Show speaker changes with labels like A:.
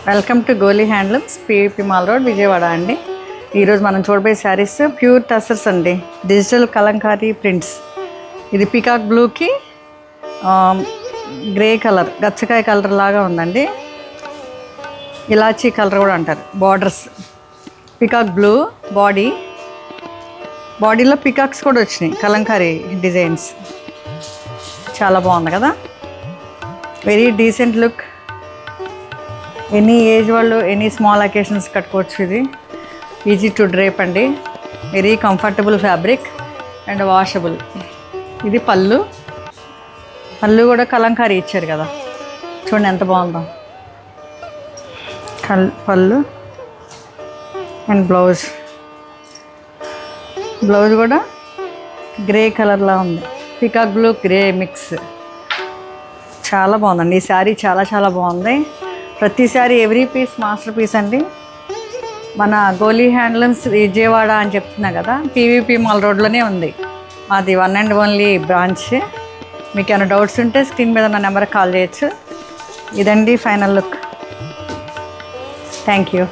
A: Welcome to Goli handlooms, PVP mall road, Vijayawada అండి. ఈరోజు మనం చూడబోయే శారీస్ ప్యూర్ టసర్స్ అండి, డిజిటల్ కలంకారీ ప్రింట్స్. ఇది పికాక్ బ్లూకి గ్రే కలర్, గచ్చకాయ కలర్ లాగా ఉందండి. ఇలాచీ కలర్ కూడా అంటారు. బార్డర్స్ పికాక్ బ్లూ, బాడీలో పికాక్స్ కూడా వచ్చినాయి, కలంకారీ డిజైన్స్. చాలా బాగుంది కదా, very decent look. Any age వాళ్ళు, ఎనీ స్మాల్ అకేషన్స్ కట్టుకోవచ్చు. ఇది ఈజీ టు డ్రేప్ అండి, very comfortable fabric and washable. ఇది పళ్ళు కూడా కలంకారీ ఇచ్చారు కదా, చూడండి ఎంత బాగుందో. పళ్ళు అండ్ బ్లౌజ్ కూడా గ్రే కలర్లా ఉంది, పికాక్ బ్లూ గ్రే మిక్స్. చాలా బాగుందండి ఈ శారీ, చాలా బాగుంది. ప్రతి sari every piece masterpiece అండి. మన గోలీ హ్యాండ్లూమ్స్ విజయవాడ అని చెప్తున్నా కదా, పివిపి మాల్ రోడ్లోనే ఉంది మాది, 1 and only బ్రాంచ్. మీకు ఏమైనా డౌట్స్ ఉంటే స్క్రీన్ మీద నా నెంబర్కి కాల్ చేయొచ్చు. ఇదండి ఫైనల్ లుక్. Thank you.